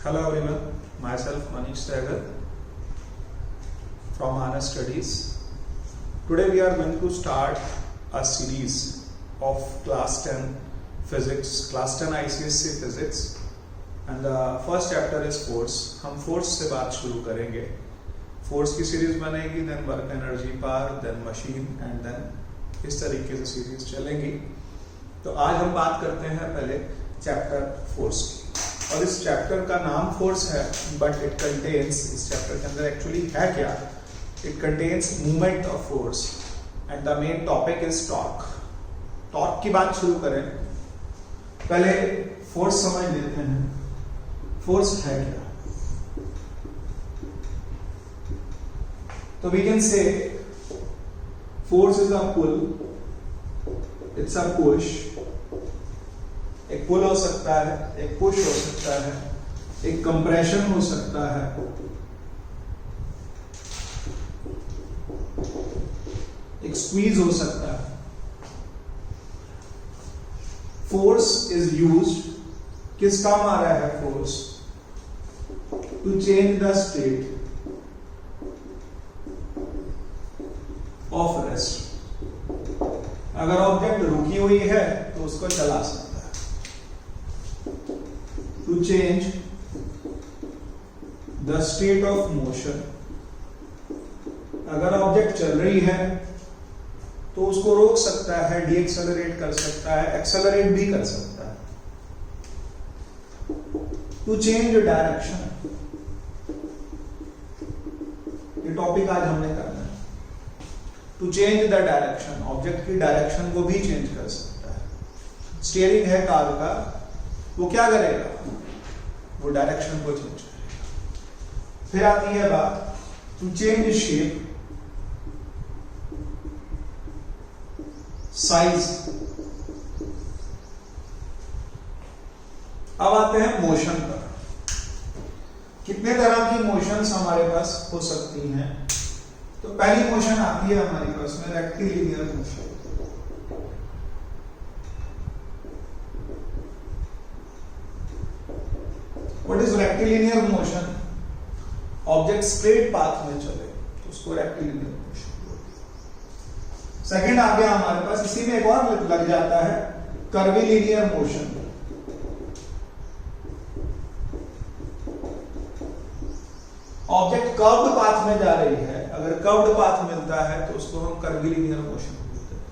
Hello everyone, myself Manish Sehgal from Honest Studies. Today we are going to start a series of class 10 physics, class 10 ICSE physics, and the first chapter is force. हम force से बात शुरू करेंगे. Force की series बनेगी, then work energy power, then machine and then इस तरीके से सीरीज चलेंगी. तो आज हम बात करते हैं पहले चैप्टर फोर्स की, और इस चैप्टर का नाम फोर्स है, बट इट कंटेन्स, इस चैप्टर के अंदर एक्चुअली है क्या, it contains movement of force and the main topic is torque. Torque की बात शुरू करें, पहले फोर्स समझ लेते हैं. फोर्स है क्या? तो we can say force is a pull, it's a push. एक पुल हो सकता है, एक पुश हो सकता है, एक कंप्रेशन हो सकता है, एक स्क्वीज हो सकता है. फोर्स इज यूज्ड, किस काम आ रहा है force? To change the state of rest. अगर ऑब्जेक्ट रुकी हुई है तो उसको चला सकता है. To change the state of motion. अगर ऑब्जेक्ट चल रही है तो उसको रोक सकता है, डीएक्सेलरेट कर सकता है, एक्सेलरेट भी कर सकता है. To change डायरेक्शन, ये टॉपिक आज हमने करना है. To change the direction, object की डायरेक्शन को भी चेंज कर सकता है. स्टीयरिंग है कार का, वो क्या करेगा? वो डायरेक्शन को चेंज करेगा. फिर आती है बात टू चेंज शेप, साइज. अब आते हैं मोशन पर. कितने तरह की मोशंस हमारे पास हो सकती हैं? तो पहली मोशन आती है हमारे पास में rectilinear motion. What is rectilinear motion? Object straight path में चले तो उसको रेक्टिलिनियर मोशन बोलते हैं. सेकंड आ गया हमारे पास, इसी में एक और लग जाता है curvilinear motion. Object curved path में जा रही है, अगर कर्व्ड पाथ मिलता है तो उसको हम कर्विलिनियर मोशन बोलते हैं.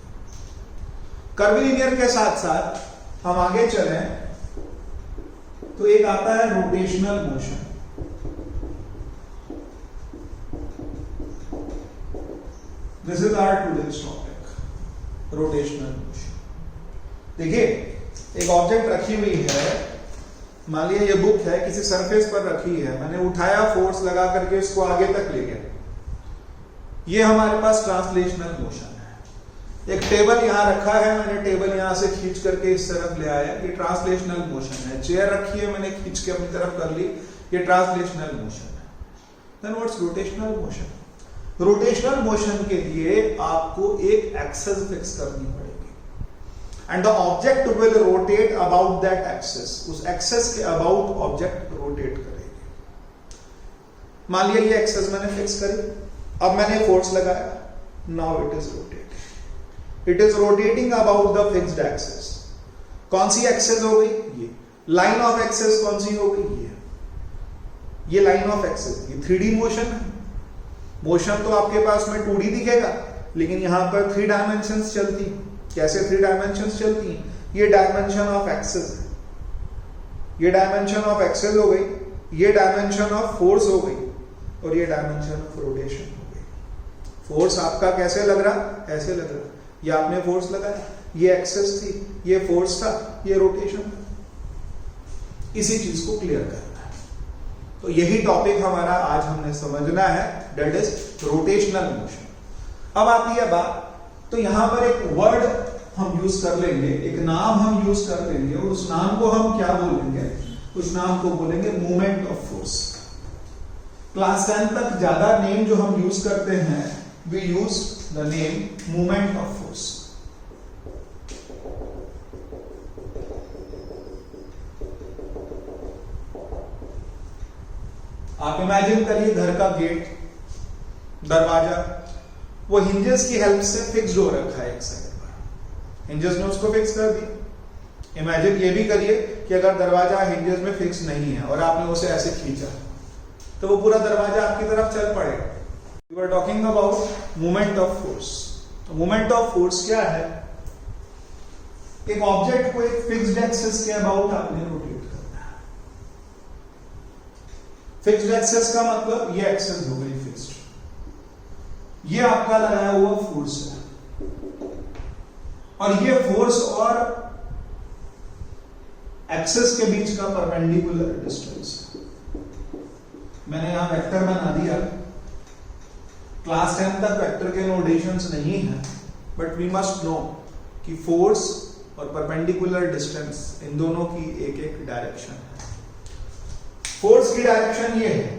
कर्विलिनियर के साथ साथ हम आगे चलें तो एक आता है rotational motion. This is our today's topic, rotational motion. देखिए, एक ऑब्जेक्ट रखी हुई है, मान लिया ये बुक है, किसी सरफेस पर रखी है, मैंने उठाया, फोर्स लगा करके इसको आगे तक ले गया. ये हमारे पास ट्रांसलेशनल मोशन है. एक टेबल यहां रखा है, मैंने टेबल यहां से खींच करके इस तरफ ले आया, ये ट्रांसलेशनल मोशन है. चेयर रखी है, मैंने खींच के अपनी तरफ कर ली, ये ट्रांसलेशनल मोशन है. Then what's rotational motion? Rotational motion के लिए आपको एक एक्सिस फिक्स करनी पड़ेगी and the object will rotate about that axis. उस एक्सिस के अबाउट ऑब्जेक्ट रोटेट करेगी. मान लिया ये एक्सिस मैंने फिक्स करी, अब मैंने फोर्स लगाया, now it is rotating. It is rotating about the fixed axis. कौन सी एक्सिस हो गई? ये. लाइन ऑफ एक्सिस कौन सी हो गई? ये लाइन ऑफ एक्सिस. ये 3D मोशन है. मोशन तो आपके पास में 2D दिखेगा, लेकिन यहां पर 3 डायमेंशंस चलती. कैसे 3 डायमेंशंस चलती? ये डायमेंशन ऑफ एक्सिस है, ये डायमेंशन ऑफ एक्सिस हो गई, ये डायमेंशन ऑफ फोर्स हो गई, और ये डायमेंशन ऑफ रोटेशन हो गई. फोर्स आपका कैसे लग रहा? ऐसे लग रहा. ये आपने फोर्स लगाया, ये एक्सेस थी, ये फोर्स था, ये रोटेशन था. इसी चीज को क्लियर करना है. तो यही टॉपिक हमारा आज हमने समझना है, दैट इज रोटेशनल मोशन. अब आती है बात, तो यहां पर एक वर्ड हम यूज कर लेंगे, एक नाम हम यूज कर लेंगे, और उस नाम को हम क्या बोलेंगे? उस नाम को बोलेंगे मूवमेंट ऑफ फोर्स. क्लास 10 तक ज्यादा नेम जो हम यूज करते हैं, we use the name movement of force. आप इमेजिन करिए घर का गेट, दरवाजा, वो हिंजेस की हेल्प से फिक्स्ड हो रखा है एक साइड पर, हिंजेस ने उसको फिक्स कर दिया। इमेजिन ये भी करिए कि अगर दरवाजा हिंजेस में फिक्स नहीं है और आपने उसे ऐसे खींचा तो वो पूरा दरवाजा आपकी तरफ चल पड़ेगा। We are talking about movement of force. Movement of force क्या है? एक ऑब्जेक्ट को एक फिक्स्ड एक्सिस के अबाउट आपने रोटेट करना है। फिक्स्ड एक्सिस का मतलब ये एक्सिस हो गई फिक्स्ड, ये आपका लगाया हुआ फोर्स है, और ये फोर्स और एक्सिस के बीच का परपेंडिकुलर डिस्टेंस है। मैंने यहां वेक्टर बना दिया। क्लास 10 तक वेक्टर के नोटेशंस नहीं है, बट वी मस्ट नो कि फोर्स और परपेंडिकुलर डिस्टेंस इन दोनों की एक एक डायरेक्शन है। फोर्स की डायरेक्शन ये है,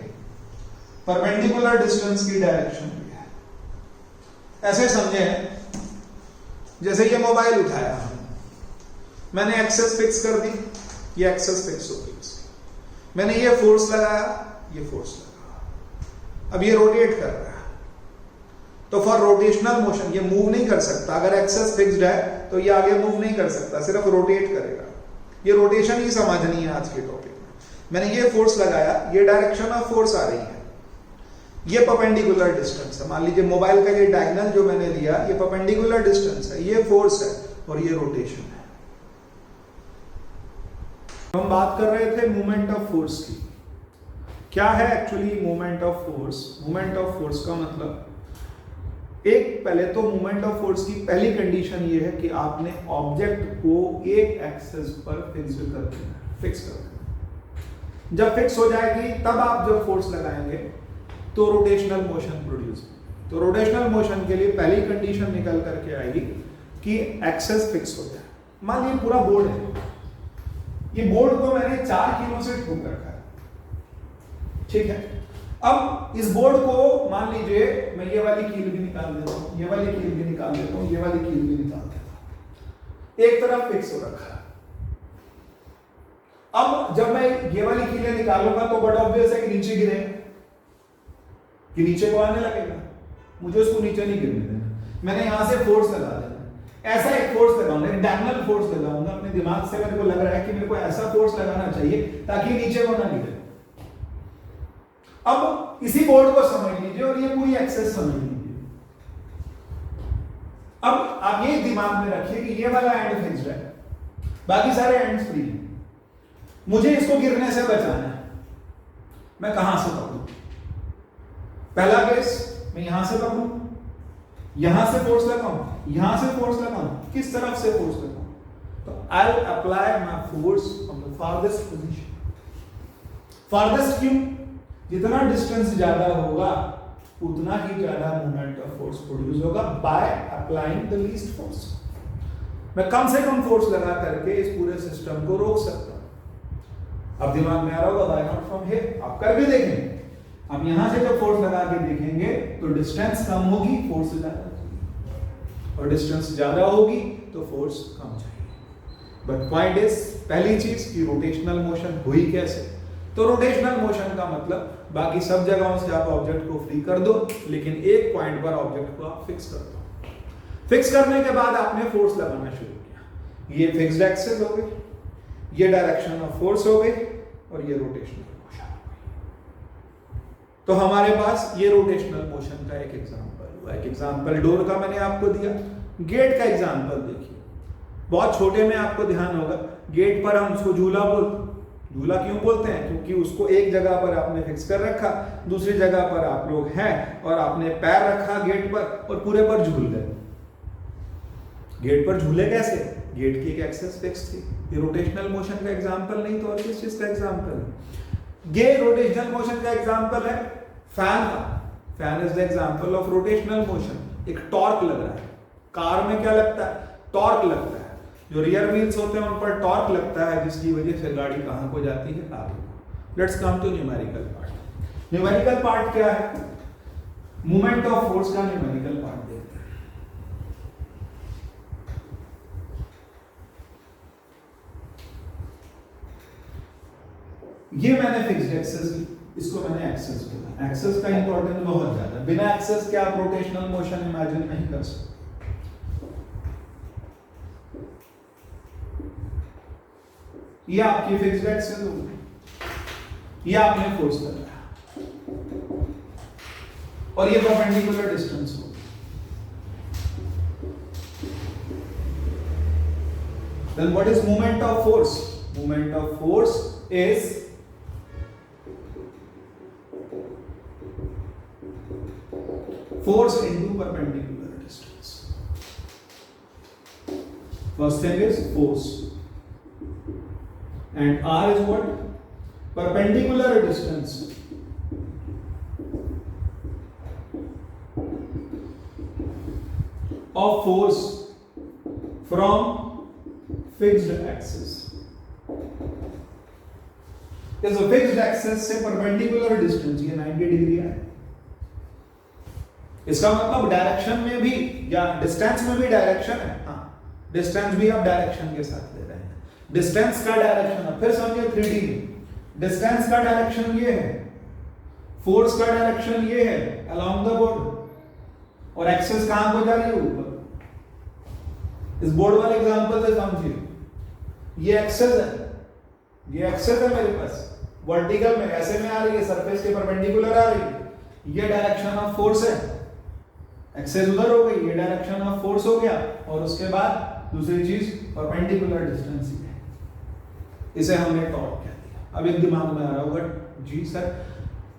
परपेंडिकुलर डिस्टेंस की डायरेक्शन ये है। ऐसे समझे, जैसे ये मोबाइल उठाया हमने, मैंने एक्सेस फिक्स कर दी, ये एक्सेस फिक्स हो गई, मैंने ये फोर्स लगाया, ये फोर्स लगाया, अब ये रोटेट कर रहा है। तो फॉर रोटेशनल मोशन ये मूव नहीं कर सकता। अगर एक्सेस फिक्स्ड है तो ये आगे मूव नहीं कर सकता, सिर्फ रोटेट करेगा। ये रोटेशन ही समझनी है आज के टॉपिक में। मैंने ये फोर्स लगाया, ये डायरेक्शन ऑफ फोर्स आ रही है, ये परपेंडिकुलर डिस्टेंस है। मान लीजिए मोबाइल का ये डायगोनल जो मैंने लिया, ये परपेंडिकुलर डिस्टेंस है, ये फोर्स है और ये रोटेशन है। हम बात कर रहे थे मूवमेंट ऑफ फोर्स की। क्या है actually movement of force? Movement of force का मतलब, एक पहले तो मूवमेंट ऑफ फोर्स की पहली कंडीशन ये है कि आपने ऑब्जेक्ट को एक एक्सिस पर फिक्स कर देना। जब फिक्स हो जाएगी तब आप जब फोर्स लगाएंगे तो रोटेशनल मोशन प्रोड्यूस। तो रोटेशनल मोशन के लिए पहली कंडीशन निकल करके आएगी कि एक्सिस फिक्स हो जाए। मान लीजिए पूरा बोर्ड है, ये बोर्ड को मैंने 4 किलो से ठोक रखा है, ठीक है। अब इस बोर्ड को मान लीजिए मैं ये वाली कील भी निकाल देता हूं, ये वाली कील भी निकाल देता हूं, ये वाली कील भी निकाल देता हूं, एक तरफ फिक्स हो रखा है। अब जब मैं ये वाली कीलें निकालूंगा तो बड़ा ऑब्वियस है कि नीचे गिरे, कि नीचे को आने लगेगा, मुझे उसको नीचे नहीं गिरने देना। मैंने यहां से फोर्स लगा देना, ऐसा एक फोर्स लगाऊंगा, एक डायगोनल फोर्स लगाऊंगा। अपने दिमाग से मेरे को लग रहा है कि मेरे को ऐसा फोर्स लगाना चाहिए ताकि नीचे को ना गिरे। अब इसी बोर्ड को समझ लीजिए और ये पूरी एक्सेस समझ लीजिए। अब आप ये दिमाग में रखिए कि ये वाला एंड फिक्स्ड है, बाकी सारे एंड्स फ्री हैं। मुझे इसको गिरने से बचाना है, मैं कहां से पकड़ूं? पहला केस, मैं यहां से पकड़ूं, यहां से फोर्स लगाऊं, यहां से फोर्स लगाऊं, किस तरफ से फोर्स लगाऊं? तो I will apply my force from the farthest position. Farthest क्यों? जितना डिस्टेंस ज्यादा होगा उतना ही ज्यादा मूवमेंट ऑफ फोर्स प्रोड्यूस होगा by applying the least force. मैं कम से कम फोर्स लगा करके इस पूरे सिस्टम को रोक सकता हूं। अब दिमाग में आ रहा होगा व्हाई नॉट फ्रॉम हियर? आप कर भी देखेंगे। अब यहां से जब फोर्स लगा के देखेंगे तो डिस्टेंस कम होगी, फोर्स ज्यादा होगी, और डिस्टेंस ज्यादा होगी तो फोर्स कम जाएगी। बट पॉइंट इज, पहली चीज कि रोटेशनल मोशन हुई कैसे? तो रोटेशनल मोशन का मतलब बाकी सब जगहों से आप ऑब्जेक्ट को फ्री कर दो, लेकिन एक पॉइंट पर ऑब्जेक्ट को आप फिक्स कर दो। फिक्स करने के बाद आपने फोर्स लगाना शुरू किया। ये फिक्स्ड एक्सिस हो गई, ये डायरेक्शन ऑफ फोर्स हो गई, और ये रोटेशनल मोशन हो गई। तो हमारे पास ये रोटेशनल मोशन का एक एग्जांपल हुआ। एक एग्जांपल डोर का मैंने आपको दिया। गेट का एग्जांपल देखिए, बहुत छोटे में आपको ध्यान होगा। गेट पर हम उसको झूला बोलते हैं। झूला क्यों बोलते हैं? क्योंकि उसको एक जगह पर आपने फिक्स कर रखा, दूसरी जगह पर आप लोग हैं और आपने पैर रखा गेट पर और पूरे पर झूल गए। गेट पर झूले कैसे? गेट की एक एक्सिस फिक्स थी। ये रोटेशनल मोशन का एग्जांपल नहीं तो और किस चीज का एग्जांपल है? ये रोटेशनल मोशन का एग्जांपल है फैन का। Fan is the example of rotational motion. एक टॉर्क लग रहा है। कार में क्या लगता है? टॉर्क लगता है। जो रियर व्हील्स होते हैं उन पर टॉर्क लगता है, जिसकी वजह से गाड़ी कहां को जाती है? आगे। Let's come to numerical part. Numerical part क्या है? मूवमेंट ऑफ फोर्स का न्यूमेरिकल पार्ट देखते हैं। ये मैंने फिक्स्ड एक्सिस ली, इसको मैंने एक्सेस बोला। एक्सेस का इंपॉर्टेंस बहुत ज्यादा, बिना एक्सेस के आप रोटेशनल मोशन इमेजिन नहीं कर सकते। ये आपकी फिक्स्ड एक्सेस होगी, ये आपने फोर्स लगाया और ये परपेंडिकुलर डिस्टेंस होगी। Then what is moment of force? Moment of force is force into perpendicular distance. First thing is force, and R is what? Perpendicular distance of force from fixed axis. इस fixed axis से perpendicular distance ये 90 degree है। इसका मतलब direction में भी या distance में भी डायरेक्शन है। हाँ, डिस्टेंस भी आप डायरेक्शन के साथ ले रहे हैं। डिस्टेंस का डायरेक्शन है, फिर समझिए 3D में डिस्टेंस का डायरेक्शन ये है, फोर्स का डायरेक्शन ये है अलोंग द बोर्ड, और एक्सिस कहां को जा रही है? ऊपर। इस बोर्ड वाले एग्जांपल से समझिए, ये एक्सेस है, ये एक्सेस है मेरे पास वर्टिकल में, ऐसे में आ रही है, सरफेस के परपेंडिकुलर आ रही है, ये डायरेक्शन ऑफ फोर्स है। एक्सेस उधर हो गई, ये डायरेक्शन ऑफ फोर्स हो गया, और उसके बाद दूसरी चीज परपेंडिकुलर डिस्टेंस ही है, इसे हमने टॉर्क कह दिया। अब एक दिमाग में आ रहा होगा, जी सर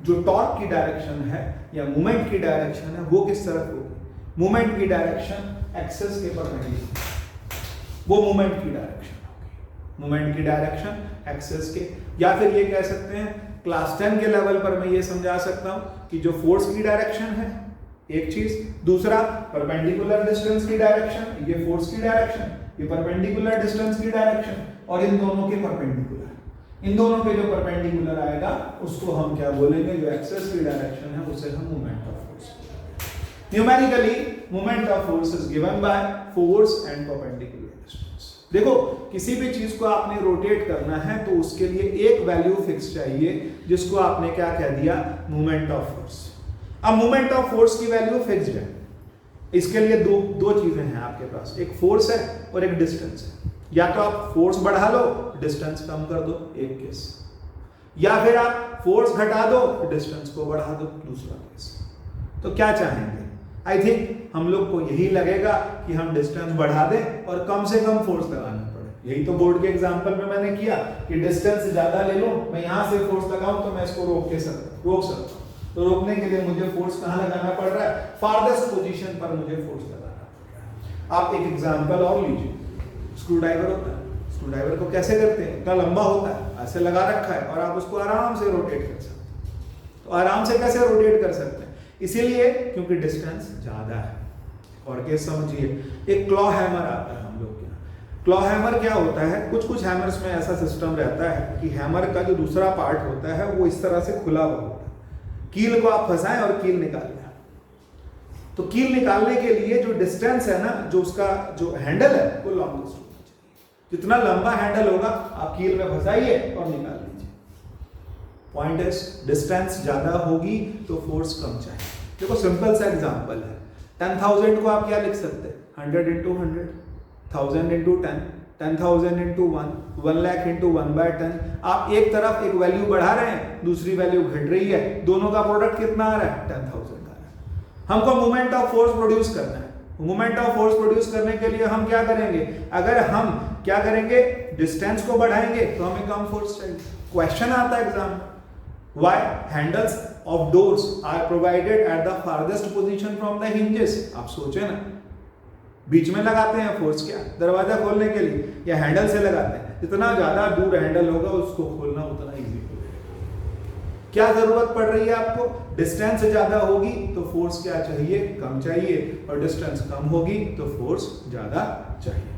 जो टॉर्क की डायरेक्शन है या मूवमेंट की डायरेक्शन है वो किस तरफ होगी? मूवमेंट की डायरेक्शन एक्सेस के परपेंडिकुलर, वो मूवमेंट की डायरेक्शन होगी, मूवमेंट की डायरेक्शन एक्सेस के। या फिर ये कह सकते हैं क्लास 10 के लेवल पर मैं ये समझा सकता हूं कि जो फोर्स की डायरेक्शन है एक चीज, दूसरा परपेंडिकुलर डिस्टेंस की डायरेक्शन, ये फोर्स की डायरेक्शन, ये परपेंडिकुलर डिस्टेंस की डायरेक्शन, और इन दोनों के परपेंडिकुलर, इन दोनों के जो परपेंडिकुलर आएगा उसको हम क्या बोलेंगे? जो एक्सेस की डायरेक्शन है उसे हम moment of force. Numerically moment of force is given by force and perpendicular distance. देखो किसी भी चीज को आपने रोटेट करना है तो उसके लिए एक वैल्यू फिक्स चाहिए, जिसको आपने क्या कह दिया? Moment of force. अब मोमेंट ऑफ फोर्स की वैल्यू फिक्स्ड है, इसके लिए दो चीजें हैं आपके पास, एक फोर्स है और एक डिस्टेंस है। या तो आप फोर्स बढ़ा लो, डिस्टेंस कम कर दो, एक केस, या फिर आप फोर्स घटा दो, डिस्टेंस को बढ़ा दो, दूसरा केस। तो क्या चाहेंगे? आई थिंक हम लोग को यही लगेगा कि हम डिस्टेंस बढ़ा दें और कम से कम फोर्स लगाना पड़े। यही तो बोर्ड के एग्जांपल में मैंने किया कि डिस्टेंस ज्यादा ले लो, मैं यहां से फोर्स लगाऊं तो मैं इसको रोक सकता हूं। तो रोकने के लिए मुझे फोर्स कहां लगाना पड़ रहा है? फारदेस्ट पोजीशन पर मुझे फोर्स लगाना पड़ रहा है। आप एक एग्जांपल और लीजिए, स्क्रू ड्राइवर होता है, स्क्रू ड्राइवर को कैसे करते हैं? इतना लंबा होता है, ऐसे लगा रखा है, और आप उसको आराम से रोटेट कर सकते हैं। तो आराम से कैसे रोटेट कर सकते हैं? इसीलिए क्योंकि डिस्टेंस ज्यादा है। और केस समझिए, एक क्लॉ हैमर आता है हम लोग के यहाँ। क्लॉ हैमर क्या होता है? कुछ हैमर्स में ऐसा सिस्टम रहता है कि हैमर का जो दूसरा पार्ट होता है वो इस तरह से खुला हुआ होता है, कील को आप फंसाएं और कील निकाल लें। तो कील निकालने के लिए जो डिस्टेंस है ना, जो उसका जो हैंडल है वो लॉन्गेस्ट होना चाहिए। जितना लंबा हैंडल होगा आप कील में फंसाइए और निकाल लीजिए। पॉइंट इज डिस्टेंस ज्यादा होगी तो फोर्स कम चाहिए। देखो सिंपल सा एग्जांपल है, 10,000 को आप क्या लिख सकते हैं? 100 into 100, 1000 into 10, 10,000 into 1, 1 lakh into 1/10। आप एक तरफ एक वैल्यू बढ़ा रहे हैं, दूसरी वैल्यू घट रही है, दोनों का प्रोडक्ट कितना आ रहा है? 10,000 का आ रहा है। हमको मोमेंट ऑफ फोर्स प्रोड्यूस करना है। मोमेंट ऑफ फोर्स प्रोड्यूस करने के लिए हम क्या करेंगे? अगर हम क्या करेंगे? डिस्टेंस को बढ़ाएंगे तो हमें कम फोर्स चाहिए। क्वेश्चन आता है एग्जाम में, why handles of doors are provided at the farthest position from the hinges? आप सोचे ना, बीच में लगाते हैं फोर्स क्या? दरवाजा खोलने के लिए, या हैंडल से लगाते हैं? जितना ज्यादा दूर हैंडल होगा उसको खोलना उतना इजी होगा। क्या जरूरत पड़ रही है आपको? डिस्टेंस ज्यादा होगी तो फोर्स क्या चाहिए? कम चाहिए, और डिस्टेंस कम होगी तो फोर्स ज्यादा चाहिए।